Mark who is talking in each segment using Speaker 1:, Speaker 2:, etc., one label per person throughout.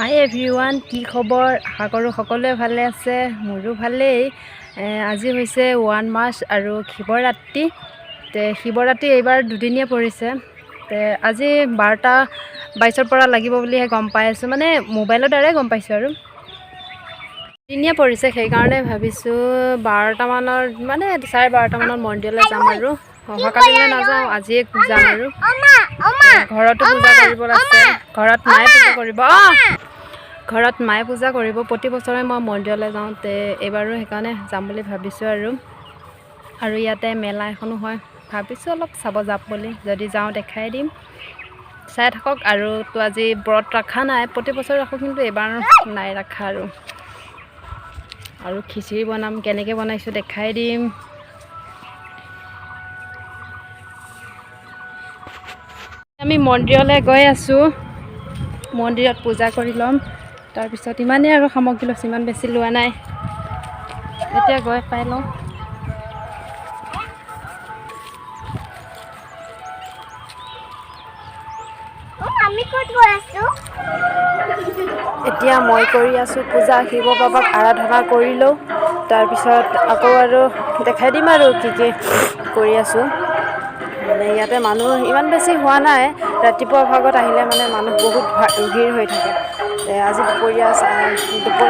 Speaker 1: হাই everyone, কি খবৰ? আশা কৰোঁ সকলোৱে ভালে আছে। মোৰো ভালেই। আজি হৈছে 1 মাৰ্চ আৰু শিৱৰাত্ৰি। শিৱৰাত্ৰি এইবাৰ দুদিনীয়া পৰিছে। আজি 12:22 পৰা লাগিব বুলিহে গম পাই আছোঁ, মানে মোবাইলৰ দ্বাৰাই গম পাইছোঁ আৰু দুদিনীয়া পৰিছে। সেইকাৰণে ভাবিছোঁ 12টা মানৰ মানে 12:30 মানত মন্দিৰলৈ যাম আৰু অহাকালিলৈ নাযাওঁ, আজিয়ে যাম আৰু ঘৰতো পূজা কৰিব আছে। ঘৰত মায়ে পূজা কৰিব প্ৰতি বছৰে মই মন্দিৰলৈ যাওঁ। এইবাৰো সেইকাৰণে যাম বুলি ভাবিছোঁ আৰু ইয়াতে মেলা এখনো হয়, ভাবিছোঁ অলপ চাব যাম বুলি। যদি যাওঁ দেখাই দিম, চাই থাকক। আৰু তো আজি ব্ৰত ৰখা নাই, প্ৰতি বছৰে ৰাখোঁ, কিন্তু এইবাৰ নাই ৰখা আৰু খিচিৰি বনাম, কেনেকৈ বনাইছোঁ দেখাই দিম। আমি মন্দিৰলৈ গৈ আছোঁ, মন্দিৰত পূজা কৰি ল'ম। তাৰপিছত ইমানেই আৰু সামগ্ৰী লৈছোঁ, ইমান বেছি লোৱা নাই, এতিয়া গৈ পাই লওঁ। এতিয়া মই কৰি আছোঁ পূজা, শিৱ বাবাক আৰাধনা কৰি লওঁ। তাৰপিছত আকৌ আৰু দেখাই দিম আৰু কি কৰি আছোঁ। মানে ইয়াতে মানুহ ইমান বেছি হোৱা নাই, ৰাতিপুৱা ভাগত আহিলে মানে মানুহ বহুত ভিৰ হৈ থাকে। আজি দুপৰীয়া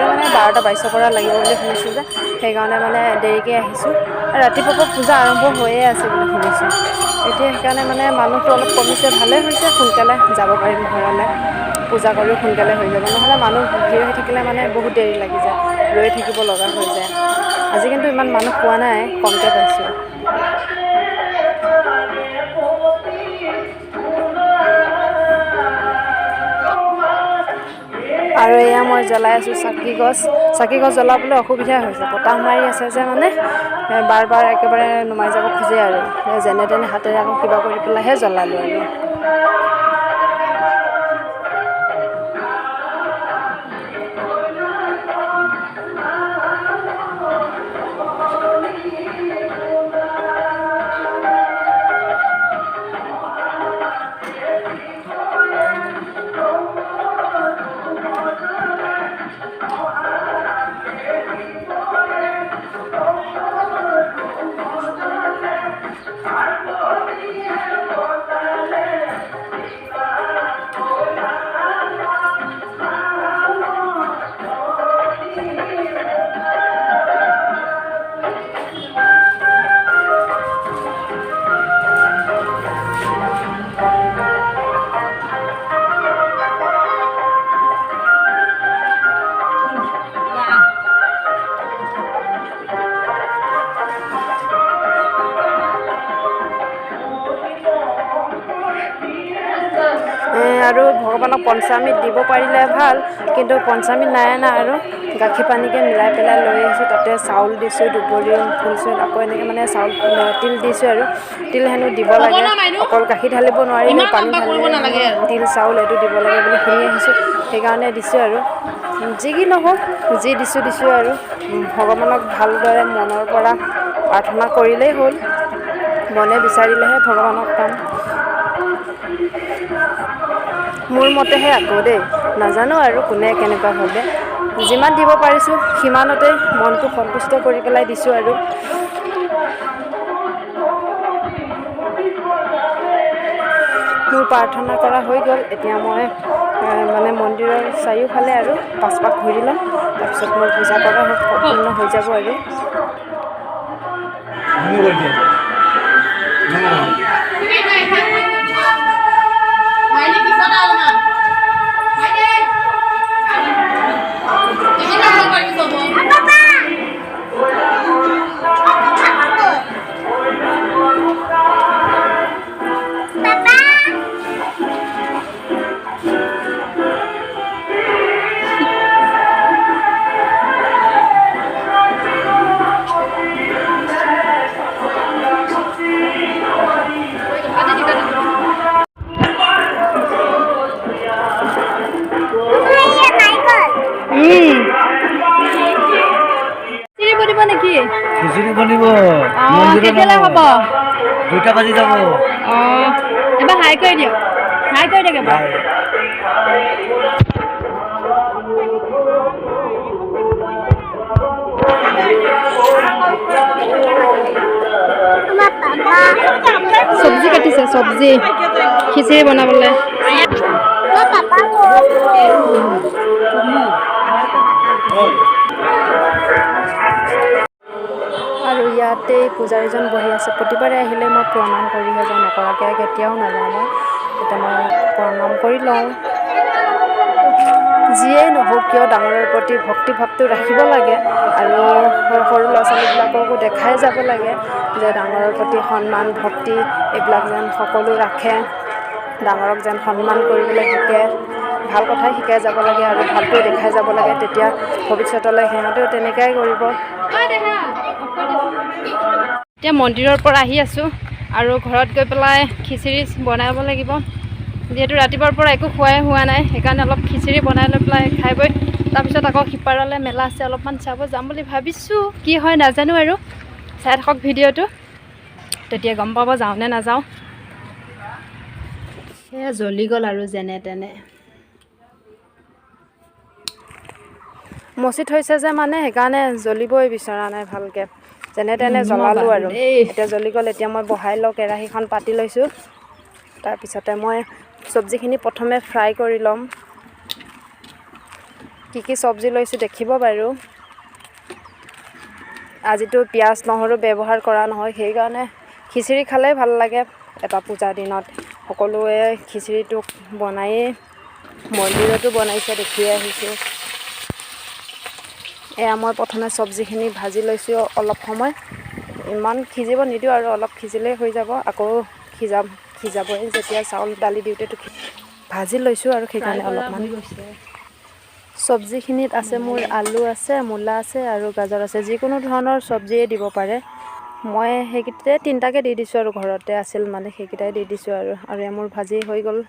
Speaker 1: মানে 12:22 পৰা লাগিব বুলি শুনিছোঁ যে, সেইকাৰণে মানে দেৰিকৈ আহিছোঁ। ৰাতিপুৱাৰ পৰা পূজা আৰম্ভ হৈয়ে আছে বুলি শুনিছোঁ। এতিয়া সেইকাৰণে মানে মানুহটো অলপ কমিছে, ভালেই হৈছে, সোনকালে যাব পাৰিম ঘৰলৈ। পূজা কৰিও সোনকালে হৈ যাব, নহ'লে মানুহ ভিৰ হৈ থাকিলে মানে বহুত দেৰি লাগি যায়, ৰৈ থাকিব লগা হৈ যায়। আজি কিন্তু ইমান মানুহ পোৱা নাই, কমকৈ পাইছোঁ। আৰু এয়া মই জ্বলাই আছোঁ চাকি গছ জ্বলাবলৈ অসুবিধা হৈছে, বতাহ মাৰি আছে যে, মানে বাৰ একেবাৰে নুমাই যাব খোজে আৰু যেনে তেনে হাতেৰে আকৌ কিবা কৰি পেলাইহে জ্বলালোঁ আৰু আৰু ভগৱানক পঞ্চামৃত দিব পাৰিলে ভাল, কিন্তু পঞ্চামৃত নাই অনা আৰু গাখীৰ পানীকে মিলাই পেলাই লৈ আহিছোঁ। তাতে চাউল দিছোঁ, দুবৰি ফুল চুল, আকৌ এনেকৈ মানে তিল দিছোঁ আৰু তিল হেনো দিব লাগে, অকল গাখীৰ ঢালিব নোৱাৰি, পানী ঢালিলে তিল চাউল এইটো দিব লাগে বুলি শুনি আহিছোঁ। সেইকাৰণে দিছোঁ আৰু যি কি নহওক, যি দিছোঁ আৰু ভগৱানক ভালদৰে মনৰ পৰা প্ৰাৰ্থনা কৰিলেই হ'ল। মনে বিচাৰিলেহে ভগৱানক পাম। মোৰ মতেহে আকৌ দেই, নাজানো আৰু কোনে কেনেকুৱা ভাবে। যিমান দিব পাৰিছোঁ সিমানতেই মনটো সন্তুষ্ট কৰি পেলাই দিছোঁ আৰু মোৰ প্ৰাৰ্থনা কৰা হৈ গ'ল। এতিয়া মই মানে মন্দিৰৰ চাৰিওফালে আৰু 5 পাক ঘূৰি ল'ম, তাৰপিছত মোৰ পূজা কৰা সম্পূৰ্ণ হৈ যাব আৰু
Speaker 2: খিচিৰি বনিব।
Speaker 1: কেতিয়ালৈ হ'ব?
Speaker 2: 2টা বাজি যাব।
Speaker 1: এবাৰ হাই কৰি দিয়ক, হাই কৰি দিয়ক এবাৰ। চব্জি কাটিছে চব্জি খিচিৰি বনাবলৈ আৰু ইয়াতে পূজাৰীজন বহি আছে প্ৰতিবাৰে আহিলে মই প্ৰণাম কৰিহে যাওঁ নকৰাকৈ কেতিয়াও নাযাওঁ মই এতিয়া মই প্ৰণাম কৰি লওঁ যিয়েই নহওক কিয় ডাঙৰৰ প্ৰতি ভক্তিভাৱটো ৰাখিব লাগে আৰু সৰু ল'ৰা ছোৱালীবিলাককো দেখাই যাব লাগে যে ডাঙৰৰ প্ৰতি সন্মান ভক্তি এইবিলাক যেন সকলো ৰাখে ডাঙৰক যেন সন্মান কৰিবলৈ শিকে ভাল কথাই শিকাই যাব লাগে আৰু ভালটোৱে দেখাই যাব লাগে তেতিয়া ভৱিষ্যতলৈ সিহঁতেও তেনেকুৱাই কৰিব এতিয়া মন্দিৰৰ পৰা আহি আছোঁ আৰু ঘৰত গৈ পেলাই খিচিৰি বনাব লাগিব যিহেতু ৰাতিপুৱাৰ পৰা একো খোৱাই হোৱা নাই সেইকাৰণে অলপ খিচিৰি বনাই লৈ পেলাই খাই বৈ তাৰপিছত আকৌ সিপাৰলৈ মেলা আছে অলপমান চাব যাম বুলি ভাবিছোঁ কি হয় নাজানো আৰু চাই থাকক ভিডিঅ'টো তেতিয়া গম পাব যাওঁ নে নাযাওঁ সেয়া জ্বলি গ'ল আৰু যেনে তেনে মচি থৈছে যে মানে সেইকাৰণে জ্বলিবই বিচৰা নাই ভালকৈ যেনে তেনে জ্বলালোঁ আৰু এতিয়া জ্বলি গ'ল এতিয়া মই বহাই লওঁ কেৰাহীখন পাতি লৈছোঁ তাৰপিছতে মই চব্জিখিনি প্ৰথমে ফ্ৰাই কৰি ল'ম কি চব্জি লৈছোঁ দেখিব বাৰু আজিতো পিঁয়াজ নহৰু ব্যৱহাৰ কৰা নহয় সেইকাৰণে খিচিৰি খালেই ভাল লাগে এটা পূজাৰ দিনত সকলোৱে খিচিৰিটো বনায়েই মন্দিৰতো বনাইছে দেখিয়ে আহিছোঁ এয়া মই প্ৰথমে চব্জিখিনি ভাজি লৈছোঁ অলপ সময় ইমান সিজিব নিদিওঁ আৰু অলপ সিজিলেই হৈ যাব আকৌ সিজাবই যেতিয়া চাউল দালি দিওঁতেতো ভাজি লৈছোঁ আৰু সেইকাৰণে অলপমান চব্জিখিনিত আছে মোৰ আলু আছে মূলা আছে আৰু গাজৰ আছে যিকোনো ধৰণৰ চব্জিয়ে দিব পাৰে মই সেইকেইটাই তিনিটাকৈ দি দিছোঁ আৰু ঘৰতে আছিল মানে সেইকেইটাই দি দিছোঁ আৰু মোৰ ভাজি হৈ গ'ল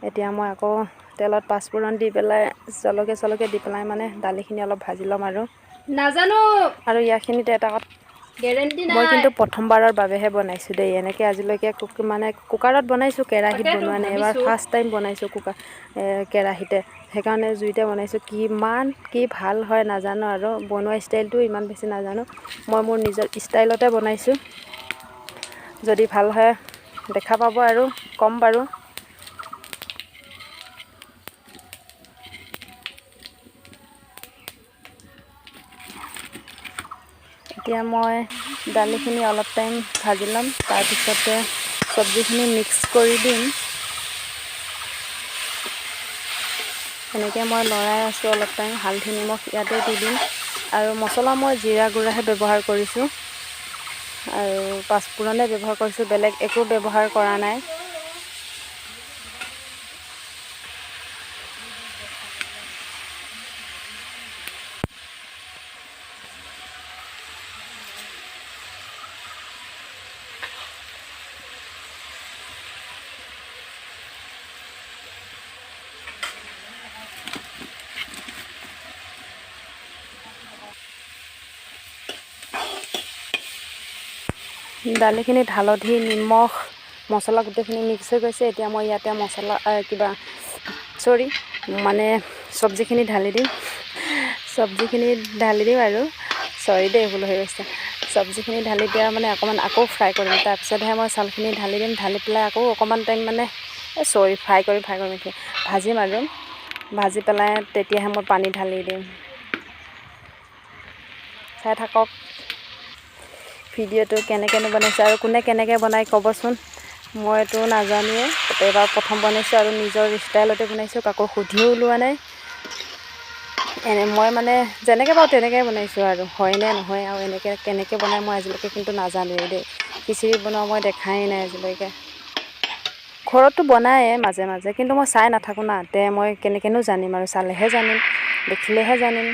Speaker 1: এতিয়া মই আকৌ তেলত পাঁচফোৰণ দি পেলাই জলকীয়া দি পেলাই মানে দালিখিনি অলপ ভাজি ল'ম আৰু নাজানো আৰু ইয়াখিনিতে এটা মই কিন্তু প্ৰথমবাৰৰ বাবেহে বনাইছোঁ দেই এনেকৈ আজিলৈকে মানে কুকাৰত বনাইছোঁ কেৰাহীত বনোৱা নাই এবাৰ ফাৰ্ষ্ট টাইম বনাইছোঁ কেৰাহীতে সেইকাৰণে জুইতে বনাইছোঁ কি ভাল হয় নাজানো আৰু বনোৱা ষ্টাইলটো ইমান বেছি নাজানো মই মোৰ নিজৰ ষ্টাইলতে বনাইছোঁ যদি ভাল হয় দেখা পাব আৰু ক'ম বাৰু এতিয়া মই দালিখিনি অলপ টাইম ভাজি ল'ম তাৰপিছতে চব্জিখিনি মিক্স কৰি দিম এনেকৈ মই লৰাই আছোঁ অলপ টাইম হালধি নিমখ ইয়াতে দি দিম আৰু মছলা মই জিৰা গুড়াহে ব্যৱহাৰ কৰিছোঁ আৰু পাঁচফোৰণে ব্যৱহাৰ কৰিছোঁ বেলেগ একো ব্যৱহাৰ কৰা নাই দালিখিনিত হালধি নিমখ মছলা গোটেইখিনি মিক্স হৈ গৈছে এতিয়া মই ইয়াতে চব্জিখিনি ঢালি দিম আৰু ভুল হৈ গৈছে চব্জিখিনি ঢালি দিয়া মানে অকণমান আকৌ ফ্ৰাই কৰিম তাৰপিছতহে মই চাউলখিনি ঢালি দিম ঢালি পেলাই আকৌ অকণমান টাইম মানে ফ্ৰাই কৰিম ভাজিম আৰু ভাজি পেলাই তেতিয়াহে মই পানী ঢালি দিম চাই থাকক ভিডিঅ'টো কেনেকৈনো বনাইছে আৰু কোনে কেনেকৈ বনাই ক'বচোন মইতো নাজানোৱে এবাৰ প্ৰথম বনাইছোঁ আৰু নিজৰ ষ্টাইলতে বনাইছোঁ কাকো সুধিও লোৱা নাই মই মানে যেনেকৈ পাওঁ তেনেকৈ বনাইছোঁ আৰু হয়নে নহয় আৰু কেনেকৈ বনাই মই আজিলৈকে কিন্তু নাজানোৱেই দেই খিচিৰি বনোৱা মই দেখাই নাই আজিলৈকে ঘৰততো বনায়ে মাজে মাজে কিন্তু মই চাই নাথাকোঁ না মই কেনেকৈনো জানিম আৰু চালেহে জানিম দেখিলেহে জানিম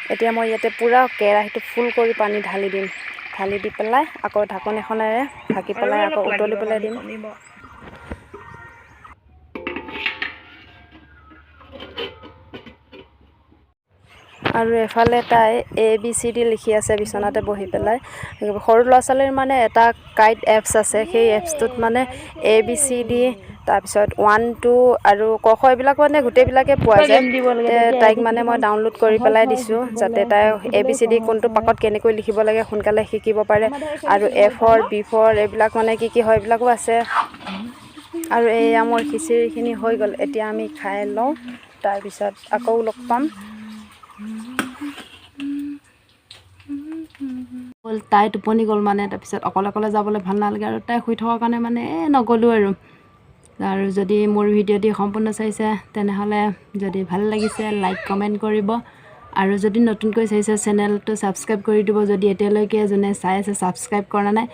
Speaker 1: এতিয়া মই ইয়াতে পূৰা কেৰাহীটো ফুল কৰি পানী ঢালি দিম ঢালি দি পেলাই আকৌ ঢাকন এখনেৰে ঢাকি পেলাই আকৌ উতলিবলৈ দিম আৰু এফালে তাই ABCD লিখি আছে বিচনাতে বহি পেলাই সৰু ল'ৰা ছোৱালীৰ মানে এটা কাইট এপছ আছে সেই এপছটোত মানে ABCD তাৰপিছত 1 2 আৰু ক খ এইবিলাক মানে গোটেইবিলাকে পোৱা যায় তাইক মানে মই ডাউনলোড কৰি পেলাই দিছোঁ যাতে তাই ABCD কোনটো পাকত কেনেকৈ লিখিব লাগে সোনকালে শিকিব পাৰে আৰু A4 B4 এইবিলাক মানে কি হয় এইবিলাকো আছে আৰু এয়া মোৰ খিচিৰিখিনি হৈ গ'ল এতিয়া আমি খাই লওঁ তাৰপিছত আকৌ লগ পাম তাই টোপনি গ'ল মানে তাৰপিছত অকলে যাবলৈ ভাল নালাগে আৰু তাই শুই থকাৰ কাৰণে মানে নগ'লোঁ আৰু যদি মোৰ ভিডিঅ'টি সম্পূৰ্ণ চাইছে তেনেহ'লে যদি ভাল লাগিছে লাইক কমেণ্ট কৰিব আৰু যদি নতুনকৈ চাইছে চেনেলটো ছাবস্ক্ৰাইব কৰি দিব যদি এতিয়ালৈকে যোনে চাই আছে ছাবস্ক্ৰাইব কৰা নাই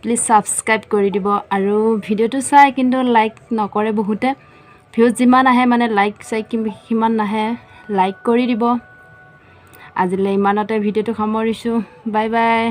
Speaker 1: প্লিজ ছাবস্ক্ৰাইব কৰি দিব আৰু ভিডিঅ'টো চাই কিন্তু লাইক নকৰে বহুতে ভিউজ যিমান আহে মানে লাইক সিমান নাহে লাইক কৰি দিব আজিলৈ ইমানতে ভিডিঅ'টো সামৰিছোঁ বাই বাই